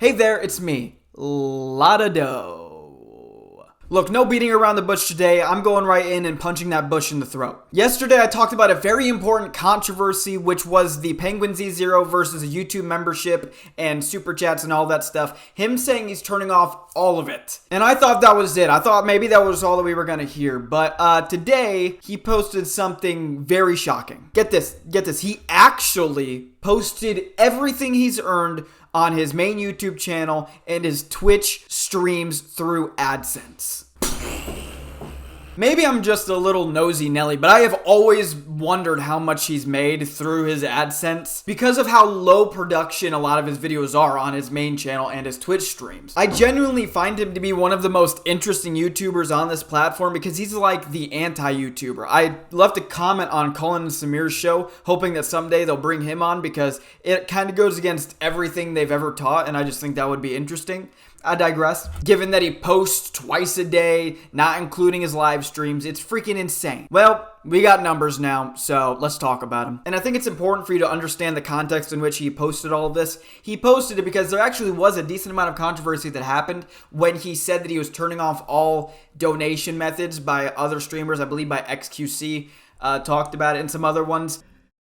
Hey there, it's me, Lotta Doe. Look, no beating around the bush today. I'm going right in and punching that bush in the throat. Yesterday, I talked about a very important controversy, which was the Penguinz0 versus a YouTube membership and super chats and all that stuff. Him saying he's turning off all of it. And I thought that was it. I thought maybe that was all that we were going to hear. But today, he posted something very shocking. Get this. He actually posted everything he's earned on his main YouTube channel and his Twitch streams through AdSense. Maybe I'm just a little nosy Nelly, but I have always wondered how much he's made through his AdSense because of how low production a lot of his videos are on his main channel and his Twitch streams. I genuinely find him to be one of the most interesting YouTubers on this platform because he's like the anti-YouTuber. I love to comment on Colin and Samir's show, hoping that someday they'll bring him on because it kind of goes against everything they've ever taught, and I just think that would be interesting. I digress. Given that he posts twice a day, not including his live streams, it's freaking insane. Well, we got numbers now, so let's talk about him. And I think it's important for you to understand the context in which he posted all of this. He posted it because there actually was a decent amount of controversy that happened when he said that he was turning off all donation methods by other streamers. I believe by XQC talked about it, and some other ones.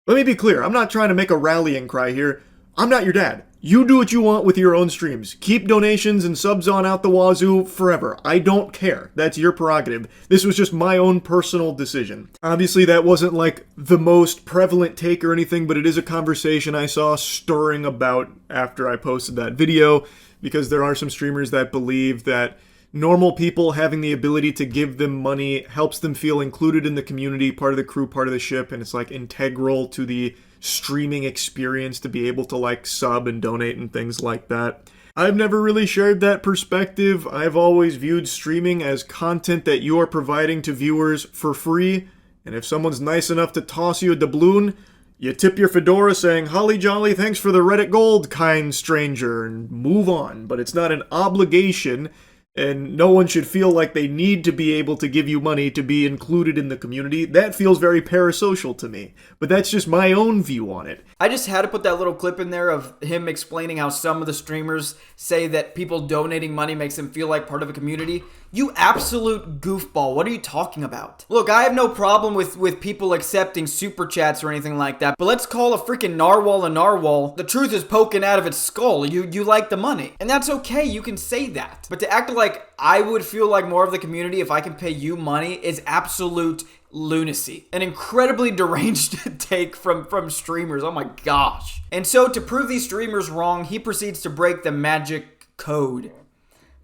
Let me be clear, I'm not trying to make a rallying cry here. I'm not your dad. You do what you want with your own streams. Keep donations and subs on out the wazoo forever. I don't care. That's your prerogative. This was just my own personal decision. Obviously, that wasn't like the most prevalent take or anything, but it is a conversation I saw stirring about after I posted that video, because there are some streamers that believe that normal people having the ability to give them money helps them feel included in the community, part of the crew, part of the ship, and it's like integral to the streaming experience to be able to like sub and donate and things like that. I've never really shared that perspective. I've always viewed streaming as content that you are providing to viewers for free, and if someone's nice enough to toss you a doubloon, you tip your fedora saying, "Holly jolly, thanks for the Reddit gold, kind stranger," and move on. But it's not an obligation, and no one should feel like they need to be able to give you money to be included in the community. That feels very parasocial to me. But that's just my own view on it. I just had to put that little clip in there of him explaining how some of the streamers say that people donating money makes them feel like part of a community. You absolute goofball. What are you talking about? Look, I have no problem with people accepting super chats or anything like that, but let's call a freaking narwhal a narwhal. The truth is poking out of its skull. You like the money. And that's okay. You can say that. But to act like I would feel like more of the community if I can pay you money is absolute lunacy. An incredibly deranged take from streamers. Oh my gosh. And so to prove these streamers wrong, he proceeds to break the magic code.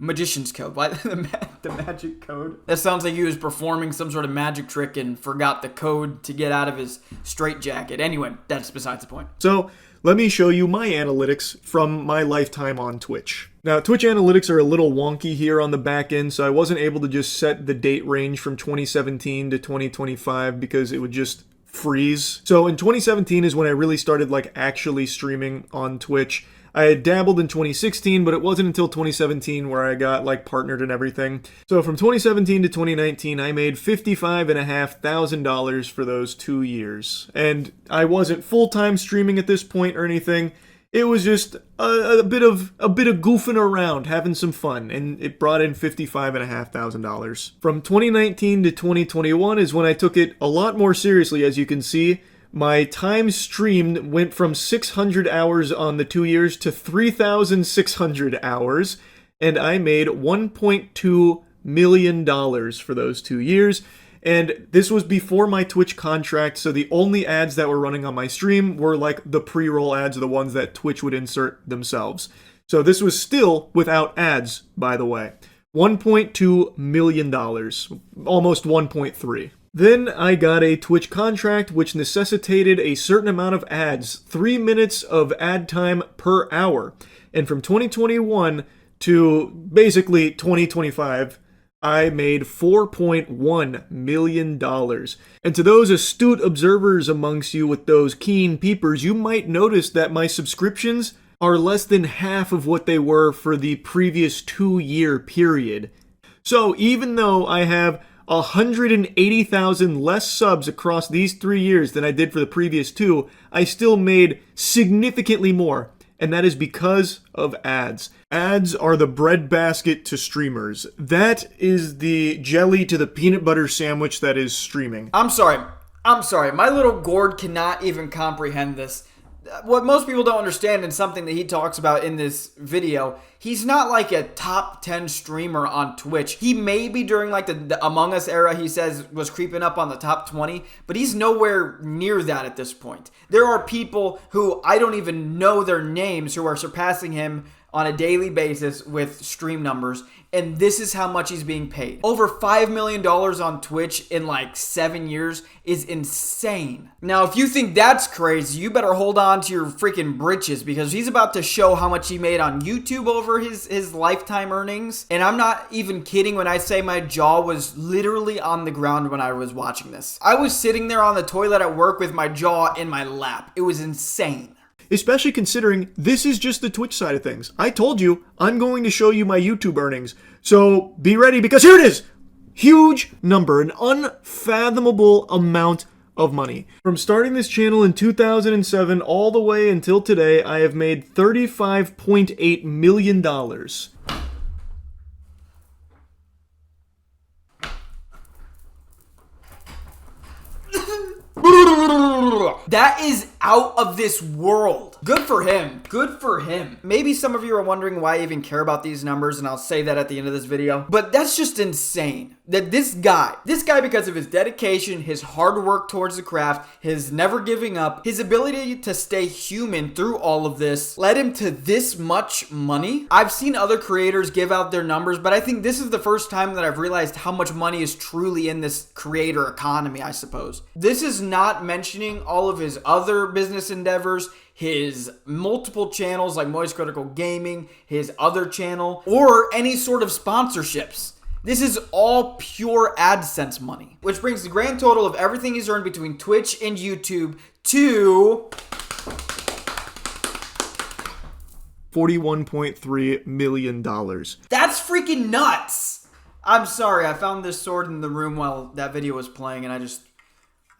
Magician's code. Why the magic code? That sounds like he was performing some sort of magic trick and forgot the code to get out of his straitjacket. Anyway, that's besides the point. So let me show you my analytics from my lifetime on Twitch. Now, Twitch analytics are a little wonky here on the back end, so I wasn't able to just set the date range from 2017 to 2025 because it would just freeze. So in 2017 is when I really started like actually streaming on Twitch. I had dabbled in 2016, but it wasn't until 2017 where I got like partnered and everything. So from 2017 to 2019, I made $55,500 for those 2 years. And I wasn't full-time streaming at this point or anything. It was just a bit of goofing around, having some fun, and it brought in $55,500. From 2019 to 2021 is when I took it a lot more seriously, as you can see. My time streamed went from 600 hours on the 2 years to 3,600 hours, and I made $1.2 million for those 2 years. And this was before my Twitch contract, so the only ads that were running on my stream were like the pre-roll ads, the ones that Twitch would insert themselves. So this was still without ads, by the way. $1.2 million, almost 1.3. Then I got a Twitch contract which necessitated a certain amount of ads, 3 minutes of ad time per hour. And from 2021 to basically 2025, I made $4.1 million. And to those astute observers amongst you with those keen peepers, you might notice that my subscriptions are less than half of what they were for the previous 2-year period. So even though I have 180,000 less subs across these 3 years than I did for the previous 2, I still made significantly more. and that is because of ads. Ads are the breadbasket to streamers. That is the jelly to the peanut butter sandwich that is streaming. I'm sorry. My little gourd cannot even comprehend this. What most people don't understand, and something that he talks about in this video, he's not like a top 10 streamer on Twitch. He may be during like the Among Us era, he says, was creeping up on the top 20, but he's nowhere near that at this point. There are people who I don't even know their names who are surpassing him on a daily basis with stream numbers, and this is how much he's being paid. Over $5 million on Twitch in like 7 years is insane. Now, if you think that's crazy, you better hold on to your freaking britches, because he's about to show how much he made on YouTube over his lifetime earnings. And I'm not even kidding when I say my jaw was literally on the ground when I was watching this. I was sitting there on the toilet at work with my jaw in my lap. It was insane. Especially considering this is just the Twitch side of things. I told you, I'm going to show you my YouTube earnings. So be ready, because here it is. Huge number, an unfathomable amount of money. From starting this channel in 2007 all the way until today, I have made $35.8 million. That is out of this world. Good for him. Good for him. Maybe some of you are wondering why I even care about these numbers, and I'll say that at the end of this video. But that's just insane. That this guy, because of his dedication, his hard work towards the craft, his never giving up, his ability to stay human through all of this, led him to this much money. I've seen other creators give out their numbers, but I think this is the first time that I've realized how much money is truly in this creator economy, I suppose. This is not mentioning all of his other business endeavors, his multiple channels like Moist Critical Gaming, his other channel, or any sort of sponsorships. This is all pure AdSense money, which brings the grand total of everything he's earned between Twitch and YouTube to $41.3 million. That's freaking nuts. I'm sorry, I found this sword in the room while that video was playing, and I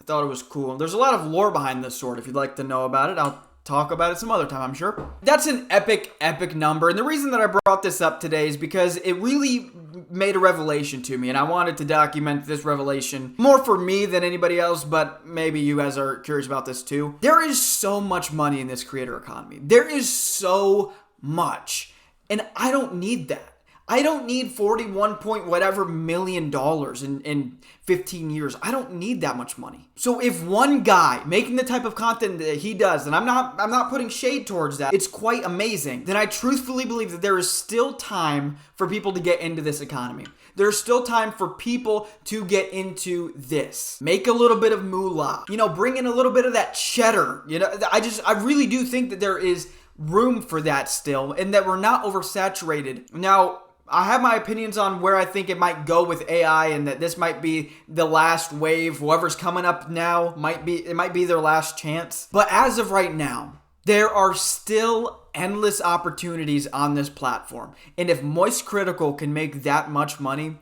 thought it was cool. There's a lot of lore behind this sword. If you'd like to know about it, I'll talk about it some other time, I'm sure. That's an epic number. And the reason that I brought this up today is because it really made a revelation to me, and I wanted to document this revelation more for me than anybody else, but maybe you guys are curious about this too. There is so much money in this creator economy. There is so much, and I don't need that. I don't need 41 point whatever million dollars in 15 years. I don't need that much money. So if one guy making the type of content that he does, and I'm not putting shade towards that, it's quite amazing, then I truthfully believe that there is still time for people to get into this economy. There's still time for people to get into this. Make a little bit of moolah. Bring in a little bit of that cheddar. I really do think that there is room for that still, and that we're not oversaturated. Now, I have my opinions on where I think it might go with AI, and that this might be the last wave. Whoever's coming up now might be their last chance. But as of right now, there are still endless opportunities on this platform. And if Moist Critical can make that much money,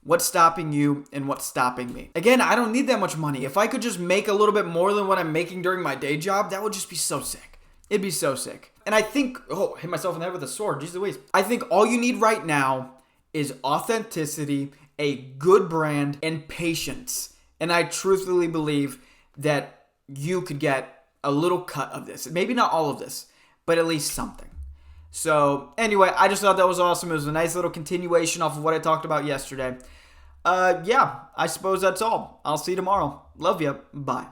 what's stopping you and what's stopping me? Again, I don't need that much money. If I could just make a little bit more than what I'm making during my day job, that would just be so sick. It'd be so sick. And I think, hit myself in the head with a sword. Jeez Louise. I think all you need right now is authenticity, a good brand, and patience. And I truthfully believe that you could get a little cut of this. Maybe not all of this, but at least something. So anyway, I just thought that was awesome. It was a nice little continuation off of what I talked about yesterday. Yeah, I suppose that's all. I'll see you tomorrow. Love you. Bye.